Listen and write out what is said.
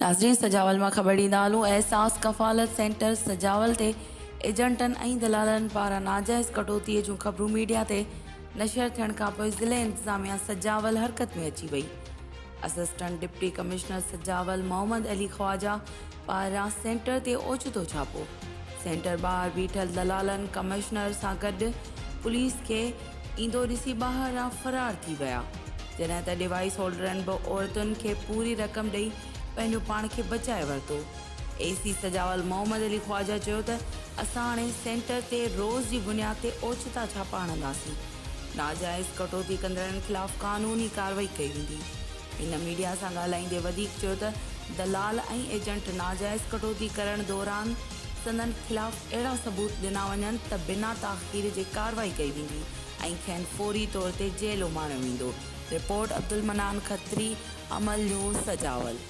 नाज़रीन सजावल में ख़बर ॾींदा हलूं। एहसास कफ़ालत सेंटर सजावल ते एजेंटन ऐं दलालनि पारां नाजाइज़ कटौतीअ जूं ख़बरूं मीडिया ते नशर थियण खां पोइ ज़िले इंतिज़ामिया सजावल हरकत में अची वई। असिस्टेंट डिप्टी कमिश्नर सजावल मोहम्मद अली ख्वाजा पारां सेंटर ते ओचितो छापो। सेंटर ॿाहिरि बीठल दलालनि कमिश्नर सां गॾु पुलिस खे ईंदो ॾिसी ॿाहिरां फरार थी विया, जॾहिं त डिवाइस होल्डरनि बि औरतुनि खे पूरी रक़म ॾेई पंहिंजो पाण खे बचाए वरितो। एसी सजावल मोहम्मद अली ख्वाजा चयो त असां हाणे सेंटर ते रोज़ जी बुनियाद ते ओचिता छापा हणंदासीं। नाजाइज़ कटौती कंदड़नि खिलाफ़ कानूनी कार्रवाई कई वेंदी। इन मीडिया सां ॻाल्हाईंदे वधीक चयो त दलाल ऐं एजेंट नाजाइज़ कटौती करण दौरान संदन खिलाफ़ अहिड़ा सबूत ॾिना वञनि त बिना ताख़ीर जे कार्रवाई कई वेंदी ऐं खेनि फौरी तौर ते जेल उमाणियो वेंदो। रिपोर्ट अब्दुल मनान खत्री, अमल न्यूज़ सजावल।